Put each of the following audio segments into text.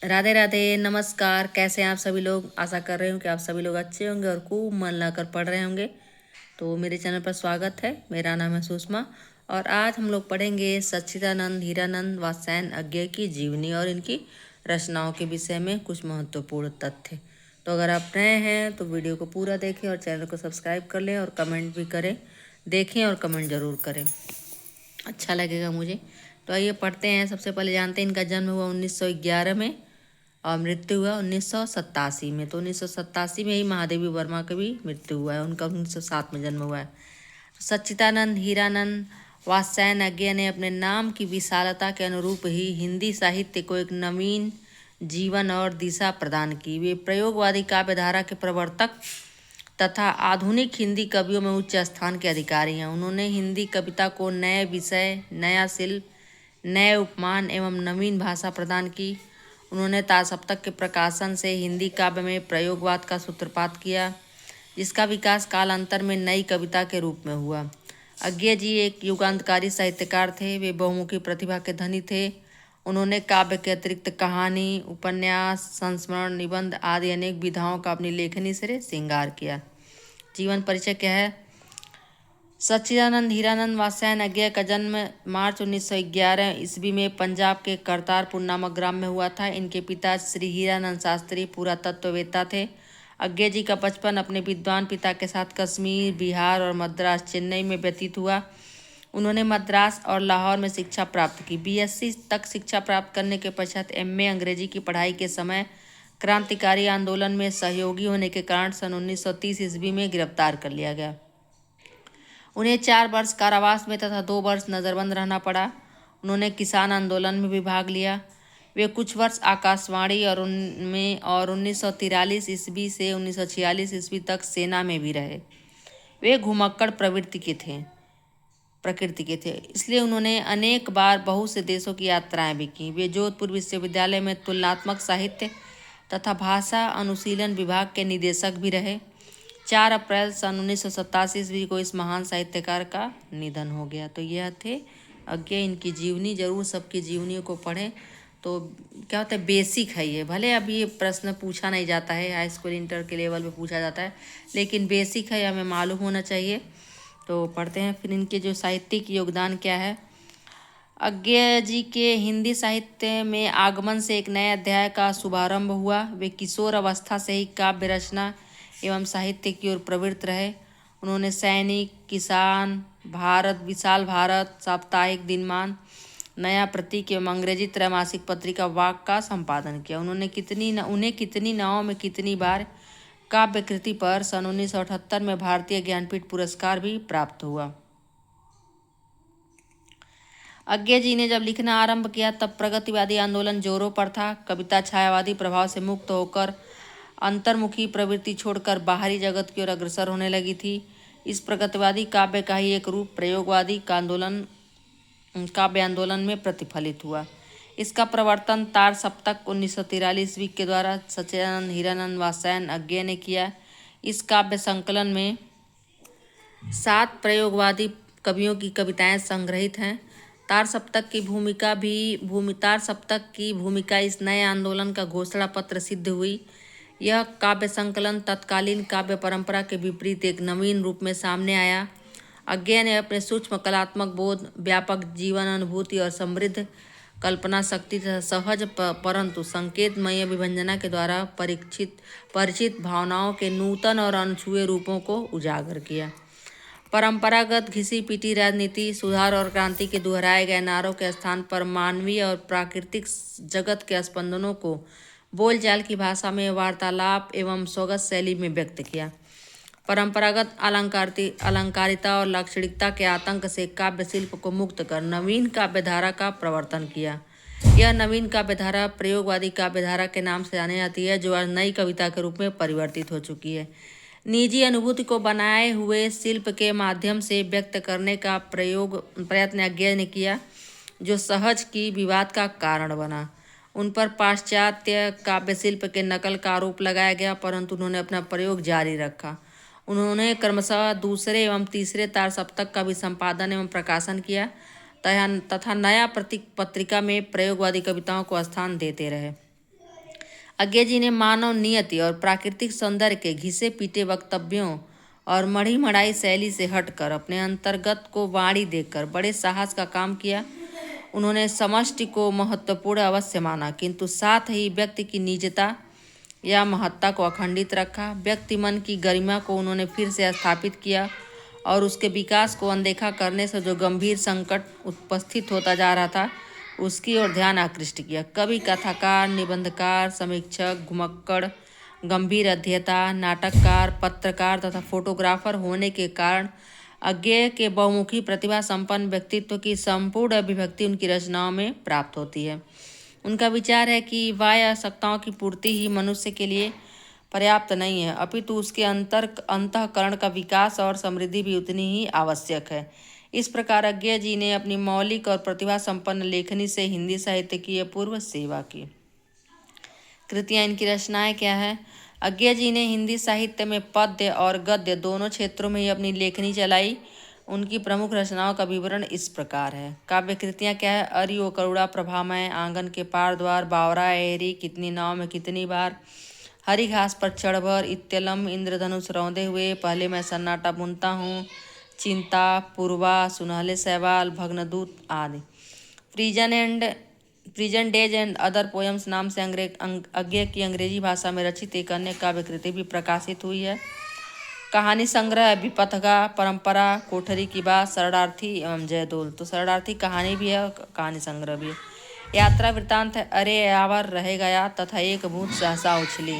राधे राधे, नमस्कार। कैसे हैं आप सभी लोग? आशा कर रही हूँ कि आप सभी लोग अच्छे होंगे और खूब मन लगाकर पढ़ रहे होंगे। तो मेरे चैनल पर स्वागत है। मेरा नाम है सुषमा और आज हम लोग पढ़ेंगे सच्चिदानंद हीरानंद वात्स्यायन अज्ञेय की जीवनी और इनकी रचनाओं के विषय में कुछ महत्वपूर्ण तथ्य। तो अगर आप नए हैं तो वीडियो को पूरा देखें और चैनल को सब्सक्राइब कर लें और कमेंट भी करें। देखें और कमेंट ज़रूर करें, अच्छा लगेगा मुझे। तो आइए पढ़ते हैं। सबसे पहले जानते हैं इनका जन्म हुआ 1911 में और मृत्यु हुआ 1987 में। तो 1987 में ही महादेवी वर्मा का भी मृत्यु हुआ है। उनका 1907 में जन्म हुआ है। सच्चिदानंद हीरानंद वात्स्यायन अज्ञेय ने अपने नाम की विशालता के अनुरूप ही हिंदी साहित्य को एक नवीन जीवन और दिशा प्रदान की। वे प्रयोगवादी काव्यधारा के प्रवर्तक तथा आधुनिक हिंदी कवियों में उच्च स्थान के अधिकारी हैं। उन्होंने हिंदी कविता को नए विषय, नया शिल्प, नए उपमान एवं नवीन भाषा प्रदान की। उन्होंने तारसप्तक के प्रकाशन से हिंदी काव्य में प्रयोगवाद का सूत्रपात किया, जिसका विकास कालांतर में नई कविता के रूप में हुआ। अज्ञेय जी एक युगांतकारी साहित्यकार थे। वे बहुमुखी प्रतिभा के धनी थे। उन्होंने काव्य के अतिरिक्त कहानी, उपन्यास, संस्मरण, निबंध आदि अनेक विधाओं का अपनी लेखनी से श्रृंगार किया। जीवन परिचय क्या है? सच्चिदानंद हीरानंद वात्स्यायन अज्ञेय का जन्म मार्च 1911 ईस्वी में पंजाब के करतारपुर नामक ग्राम में हुआ था। इनके पिता श्री हीरानंद शास्त्री पुरातत्ववेत्ता थे। अज्ञेय जी का बचपन अपने विद्वान पिता के साथ कश्मीर, बिहार और मद्रास, चेन्नई में व्यतीत हुआ। उन्होंने मद्रास और लाहौर में शिक्षा प्राप्त की। बीएससी तक शिक्षा प्राप्त करने के पश्चात एमए अंग्रेजी की पढ़ाई के समय क्रांतिकारी आंदोलन में सहयोगी होने के कारण सन 1930 ईस्वी में गिरफ्तार कर लिया गया। उन्हें 4 वर्ष कारावास में तथा 2 वर्ष नज़रबंद रहना पड़ा। उन्होंने किसान आंदोलन में भी भाग लिया। वे कुछ वर्ष आकाशवाणी और 1943 ईस्वी से 1946 ईस्वी तक सेना में भी रहे। वे घुमक्कड़ प्रकृति के थे, इसलिए उन्होंने अनेक बार बहुत से देशों की यात्राएं भी की। वे जोधपुर विश्वविद्यालय में तुलनात्मक साहित्य तथा भाषा अनुशीलन विभाग के निदेशक भी रहे। 4 अप्रैल सन 1987 ईस्वी को इस महान साहित्यकार का निधन हो गया। तो यह थे अज्ञेय। इनकी जीवनी जरूर सबकी जीवनियों को पढ़ें। तो क्या होता है, बेसिक है ये। भले अब ये प्रश्न पूछा नहीं जाता है, हाई स्कूल इंटर के लेवल पे पूछा जाता है, लेकिन बेसिक है, हमें मालूम होना चाहिए। तो पढ़ते हैं फिर इनके जो साहित्यिक योगदान क्या है। अज्ञेय जी के हिंदी साहित्य में आगमन से एक नए अध्याय का शुभारंभ हुआ। वे किशोर अवस्था से ही काव्य रचना एवं साहित्य की ओर प्रवृत्त रहे। उन्होंने सैनिक, किसान, भारत, विशाल भारत, साप्ताहिक दिनमान, नया प्रतीक एवं अंग्रेजी त्रैमासिक पत्रिका वाक का संपादन किया। उन्हें कितनी नावों में कितनी बार काव्य कृति पर सन 1978 में भारतीय ज्ञानपीठ पुरस्कार भी प्राप्त हुआ। अज्ञेय जी ने जब लिखना आरंभ किया तब प्रगतिवादी आंदोलन जोरों पर था। कविता छायावादी प्रभाव से मुक्त होकर अंतर्मुखी प्रवृत्ति छोड़कर बाहरी जगत की ओर अग्रसर होने लगी थी। इस प्रगतिवादी काव्य का ही एक रूप प्रयोगवादी काव्य आंदोलन में प्रतिफलित हुआ। इसका प्रवर्तन तार सप्तक 1943 ईस्वी के द्वारा सच्चिदानंद हीरानंद वात्स्यायन अज्ञेय ने किया। इस काव्य संकलन में 7 प्रयोगवादी कवियों की कविताएं संग्रहित हैं। तार सप्तक की भूमिका इस नए आंदोलन का घोषणा पत्र सिद्ध हुई। यह काव्य संकलन तत्कालीन काव्य परंपरा के विपरीत एक नवीन रूप में सामने आया। अज्ञेय ने अपने सूक्ष्म कलात्मक बोध, व्यापक जीवन अनुभूति और समृद्ध कल्पना शक्ति तथा सहज परंतु संकेतमय विभंजना के द्वारा परिचित भावनाओं के नूतन और अनछुए रूपों को उजागर किया। परंपरागत घिसी पिटी राजनीति, सुधार और क्रांति के दोहराए गए नारों के स्थान पर मानवीय और प्राकृतिक जगत के स्पंदनों को बोलचाल की भाषा में वार्तालाप एवं स्वगत शैली में व्यक्त किया। परंपरागत अलंकारिता और लाक्षणिकता के आतंक से काव्य शिल्प को मुक्त कर नवीन काव्यधारा का प्रवर्तन किया। यह नवीन काव्यधारा प्रयोगवादी काव्यधारा के नाम से जानी जाती है, जो आज नई कविता के रूप में परिवर्तित हो चुकी है। निजी अनुभूति को बनाए हुए शिल्प के माध्यम से व्यक्त करने का प्रयत्न अज्ञेय ने किया, जो सहज की विवाद का कारण बना। उन पर पाश्चात्य काव्य शिल्प के नकल का आरोप लगाया गया, परंतु उन्होंने अपना प्रयोग जारी रखा। उन्होंने क्रमशः दूसरे एवं तीसरे तार सप्तक का भी संपादन एवं प्रकाशन किया तथा नया प्रतीक पत्रिका में प्रयोगवादी कविताओं को स्थान देते रहे। अज्ञे जी ने मानव नियति और प्राकृतिक सौंदर्य के घिसे पीटे वक्तव्यों और मढ़ी मढ़ाई शैली से हटकर अपने अंतर्गत को वाणी देकर बड़े साहस का काम किया। उन्होंने समष्टि को महत्वपूर्ण अवश्य माना, किंतु साथ ही व्यक्ति की निजता या महत्ता को अखंडित रखा। व्यक्ति मन की गरिमा को उन्होंने फिर से स्थापित किया और उसके विकास को अनदेखा करने से जो गंभीर संकट उपस्थित होता जा रहा था उसकी ओर ध्यान आकृष्ट किया। कवि, कथाकार, निबंधकार, समीक्षक, घुमक्कड़, गंभीर अध्येता, नाटककार, पत्रकार तथा फोटोग्राफर होने के कारण अज्ञेय के बहुमुखी प्रतिभा संपन्न व्यक्तित्व की संपूर्ण अभिव्यक्ति उनकी रचनाओं में प्राप्त होती है। उनका विचार है कि बाह्य आवश्यकताओं की पूर्ति ही मनुष्य के लिए पर्याप्त नहीं है, अपितु उसके अंतःकरण का विकास और समृद्धि भी उतनी ही आवश्यक है। इस प्रकार अज्ञेय जी ने अपनी मौलिक और प्रतिभा संपन्न लेखनी से हिंदी साहित्य की अपूर्व सेवा की। कृतियाँ, इनकी रचनाएं क्या है? अज्ञेय जी ने हिंदी साहित्य में पद्य और गद्य दोनों क्षेत्रों में ही अपनी लेखनी चलाई। उनकी प्रमुख रचनाओं का विवरण इस प्रकार है। काव्य कृतियाँ क्या है? अरियो करुणा प्रभामय, आंगन के पार द्वार, बावरा एरी, कितनी नाव में कितनी बार, हरी घास पर चढ़भर, इत्यलम, इंद्रधनुष रौंदे हुए, पहले मैं सन्नाटा बुनता हूँ, चिंता, पूर्वा, सुनहले सैवाल, भग्नदूत आदि। Prison days and other poems नाम से अज्ञेय की अंग्रेजी भाषा में रचित एक अन्य काव्य कृति भी प्रकाशित हुई है। कहानी संग्रह विपथगा, परंपरा, कोठरी की बात, शरणार्थी एवं जयदोल। तो शरणार्थी कहानी भी है और कहानी संग्रह भी है। यात्रा वृत्तांत है, अरे यावर रह गया तथा एक भूत सहसा उछली।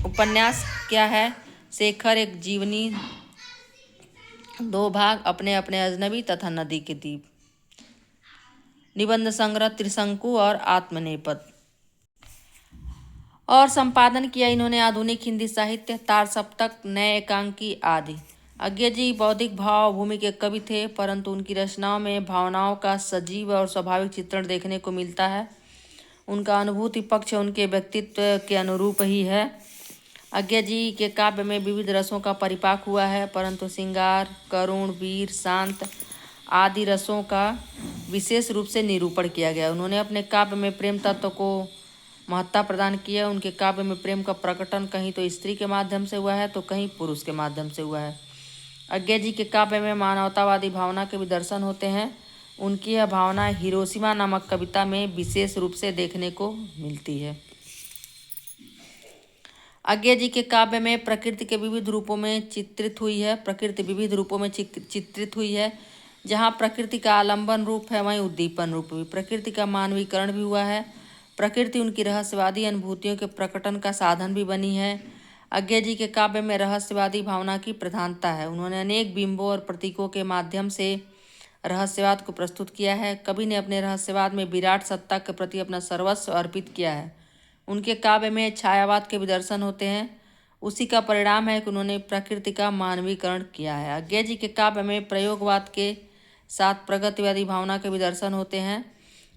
उपन्यास क्या है? शेखर एक जीवनी, दो भाग, अपने अपने अजनबी तथा नदी के द्वीप। निबंध संग्रह त्रिशंकु और आत्मनेपद। और संपादन किया इन्होंने आधुनिक हिंदी साहित्य, तार सप्तक, नए एकांकी आदि। अज्ञेय जी बौद्धिक भाव भूमि के कवि थे, परंतु उनकी रचनाओं में भावनाओं का सजीव और स्वाभाविक चित्रण देखने को मिलता है। उनका अनुभूति पक्ष उनके व्यक्तित्व के अनुरूप ही है। अज्ञेय जी के काव्य में विविध रसों का परिपाक हुआ है, परंतु श्रृंगार, करुण, वीर, शांत आदि रसों का विशेष रूप से निरूपण किया गया। उन्होंने अपने काव्य में प्रेम तत्व को महत्ता प्रदान की है। उनके काव्य में प्रेम का प्रकटन कहीं तो स्त्री के माध्यम से हुआ है तो कहीं पुरुष के माध्यम से हुआ है। अज्ञेय जी के काव्य में मानवतावादी भावना के भी दर्शन होते हैं। उनकी यह भावना हिरोशिमा नामक कविता में विशेष रूप से देखने को मिलती है। अज्ञेय जी के काव्य में प्रकृति के विविध रूपों में चित्रित हुई है। प्रकृति विविध रूपों में चित्रित हुई है। जहाँ प्रकृति का आलंबन रूप है वहीं उद्दीपन रूप भी, प्रकृति का मानवीकरण भी हुआ है। प्रकृति उनकी रहस्यवादी अनुभूतियों के प्रकटन का साधन भी बनी है। अज्ञेय जी के काव्य में रहस्यवादी भावना की प्रधानता है। उन्होंने अनेक बिंबों और प्रतीकों के माध्यम से रहस्यवाद को प्रस्तुत किया है। कवि ने अपने रहस्यवाद में विराट सत्ता के प्रति अपना सर्वस्व अर्पित किया है। उनके काव्य में छायावाद के भी दर्शन होते हैं। उसी का परिणाम है कि उन्होंने प्रकृति का मानवीकरण किया है। अज्ञेय जी के काव्य में प्रयोगवाद के साथ प्रगतिवादी भावना के भी दर्शन होते हैं।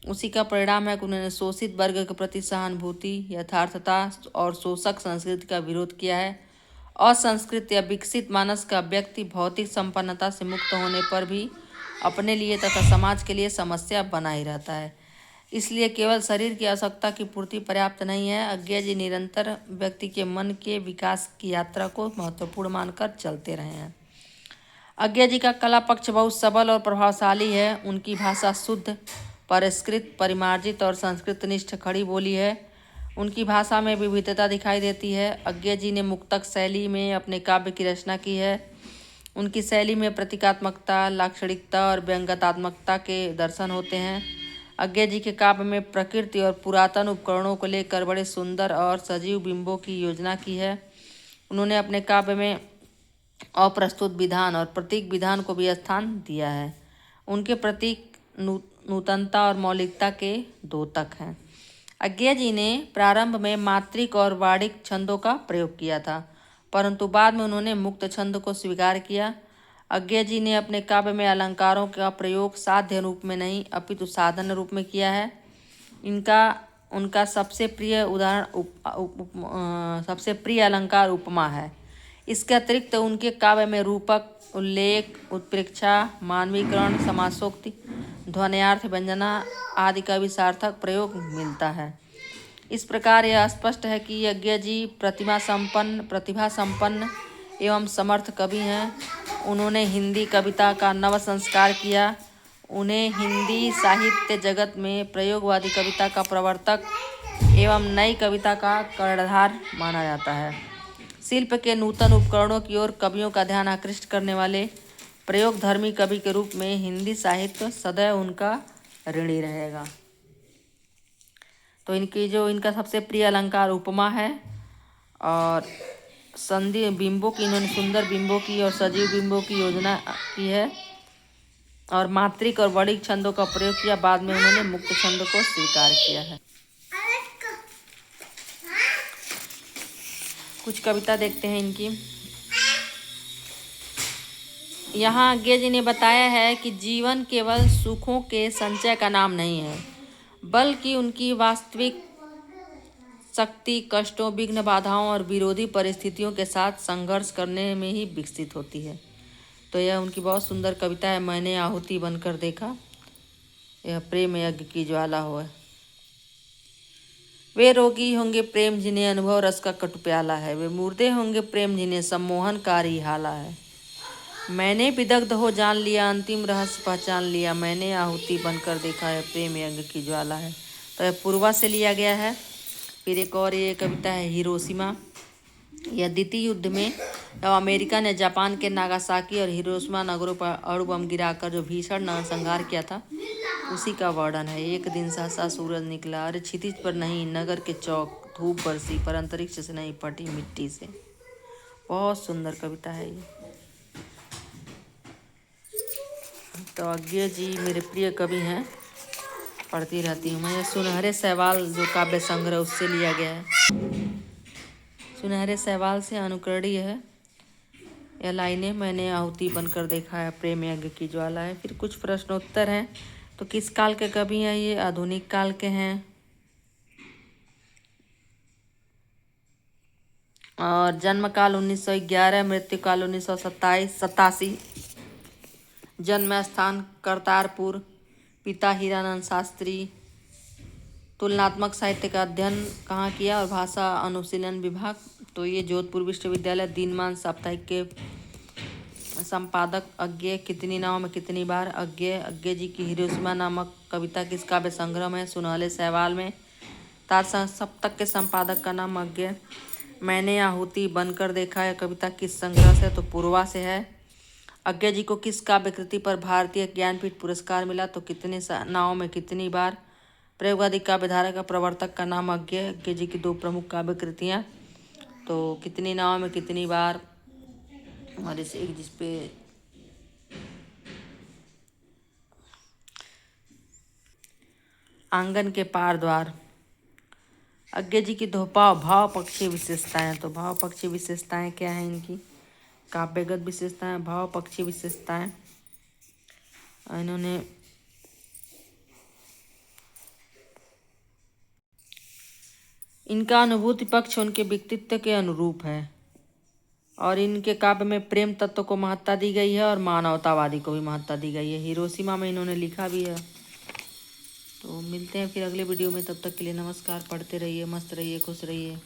उसी का परिणाम है कि उन्होंने शोषित वर्ग के प्रति सहानुभूति, यथार्थता और शोषक संस्कृति का विरोध किया है। असंस्कृत या विकसित मानस का व्यक्ति भौतिक संपन्नता से मुक्त होने पर भी अपने लिए तथा समाज के लिए समस्या बना ही रहता है। इसलिए केवल शरीर की आवश्यकता की पूर्ति पर्याप्त नहीं है। अज्ञेय जी निरंतर व्यक्ति के मन के विकास की यात्रा को महत्वपूर्ण मानकर चलते रहे हैं। अज्ञेय जी का कला पक्ष बहुत सबल और प्रभावशाली है। उनकी भाषा शुद्ध, परिष्कृत, परिमार्जित और संस्कृतनिष्ठ खड़ी बोली है। उनकी भाषा में विविधता दिखाई देती है। अज्ञेय जी ने मुक्तक शैली में अपने काव्य की रचना की है। उनकी शैली में प्रतीकात्मकता, लाक्षणिकता और व्यंग्यात्मकता के दर्शन होते हैं। अज्ञेय जी के काव्य में प्रकृति और पुरातन उपकरणों को लेकर बड़े सुंदर और सजीव बिंबों की योजना की है। उन्होंने अपने काव्य में अप्रस्तुत विधान और प्रतीक विधान को भी स्थान दिया है। उनके प्रतीक नूतनता और मौलिकता के द्योतक हैं। अज्ञेय जी ने प्रारंभ में मात्रिक और वाणिक छंदों का प्रयोग किया था, परंतु बाद में उन्होंने मुक्त छंद को स्वीकार किया। अज्ञेय जी ने अपने काव्य में अलंकारों का प्रयोग साध्य रूप में नहीं अपितु साधन रूप में किया है। उनका सबसे प्रिय अलंकार उपमा है। इसके अतिरिक्त उनके काव्य में रूपक, उल्लेख, उत्प्रेक्षा, मानवीकरण, समासोक्ति, ध्वन्यार्थ, व्यंजना आदि का भी सार्थक प्रयोग मिलता है। इस प्रकार यह स्पष्ट है कि यज्ञ जी प्रतिभा संपन्न एवं समर्थ कवि हैं। उन्होंने हिंदी कविता का नव संस्कार किया। उन्हें हिंदी साहित्य जगत में प्रयोगवादी कविता का प्रवर्तक एवं नई कविता का कर्णधार माना जाता है। शिल्प के नूतन उपकरणों की ओर कवियों का ध्यान आकृष्ट करने वाले प्रयोगधर्मी कवि के रूप में हिंदी साहित्य सदैव उनका ऋणी रहेगा। तो इनका सबसे प्रिय अलंकार उपमा है और संधि बिंबों की, इन्होंने सुंदर बिंबों की और सजीव बिंबों की योजना की है और मात्रिक और वर्णिक छंदों का प्रयोग किया। बाद में उन्होंने मुक्त छंद को स्वीकार किया है। कुछ कविता देखते हैं इनकी। यहाँ आज्ञा जी ने बताया है कि जीवन केवल सुखों के संचय का नाम नहीं है, बल्कि उनकी वास्तविक शक्ति कष्टों, विघ्न, बाधाओं और विरोधी परिस्थितियों के साथ संघर्ष करने में ही विकसित होती है। तो यह उनकी बहुत सुंदर कविता है, मैंने आहुति बनकर देखा, यह प्रेम यज्ञ की ज्वाला हो। वे रोगी होंगे प्रेम जिन्हें अनुभव रस का कटु प्याला है, वे मुर्दे होंगे प्रेम जिन्हें सम्मोहनकारी हाला है। मैंने विदग्ध हो जान लिया, अंतिम रहस्य पहचान लिया, मैंने आहुति बनकर देखा, यह प्रेम यज्ञ की ज्वाला है। तो यह पूर्वा से लिया गया है। फिर एक और ये कविता है हिरोशिमा। यह द्वितीय युद्ध में अमेरिका ने जापान के नागासाकी और हिरोशिमा नगरों पर अणु बम गिराकर जो भीषण नरसंहार किया था, उसी का वर्णन है। एक दिन सहसा सूरज निकला, अरे क्षितिज पर नहीं नगर के चौक, धूप बरसी पर अंतरिक्ष से नहीं फटी मिट्टी से। बहुत सुंदर कविता है ये। तो आज्ञा जी मेरे प्रिय कवि हैं, पढ़ती रहती हूँ मैं। सुनहरे सहवाल जो काव्य संग्रह उससे लिया गया है, सुनहरे सहवाल से अनुकरणीय है यह लाइनें, मैंने आहुति बनकर देखा है, प्रेम यज्ञ की ज्वाला है। फिर कुछ प्रश्नोत्तर हैं। तो किस काल के कवि हैं ये? आधुनिक काल के हैं। और जन्म काल 1911, मृत्यु काल 1987। जन्म स्थान करतारपुर। पिता हीरानंद शास्त्री। तुलनात्मक साहित्य का अध्ययन कहाँ किया और भाषा अनुशीलन विभाग, तो ये जोधपुर विश्वविद्यालय। दिनमान साप्ताहिक के संपादक अज्ञे। कितनी नाव में कितनी बार? अज्ञे जी की हिरोशिमा नामक कविता किस काव्य संग्रह में? सुनहरे सहवाल में। तार सप्तक के संपादक का नाम अज्ञे। मैंने आहुति बनकर देखा है कविता किस संग्रह से? तो पूर्वा से है। अज्ञे जी को किस काव्य कृति पर भारतीय ज्ञानपीठ पुरस्कार मिला? तो कितने नाव में कितनी बार। प्रयोगवादी काव्यधारा का प्रवर्तक का नाम अज्ञे जी की दो प्रमुख काव्य कृतियाँ, तो कितनी नाव में कितनी बार और इस एक जिसपे आंगन के पार द्वार। अज्ञे जी की दोहा भाव पक्षी विशेषताएं। तो भाव पक्षी विशेषताएं क्या हैं इनकी? काव्यगत विशेषताएं, भाव पक्षी विशेषताएं। इन्होंने इनका अनुभूति पक्ष उनके व्यक्तित्व के अनुरूप है और इनके काव्य में प्रेम तत्व को महत्ता दी गई है और मानवतावादी को भी महत्ता दी गई है। हिरोशिमा में इन्होंने लिखा भी है। तो मिलते हैं फिर अगले वीडियो में, तब तक के लिए नमस्कार। पढ़ते रहिए, मस्त रहिए, खुश रहिए।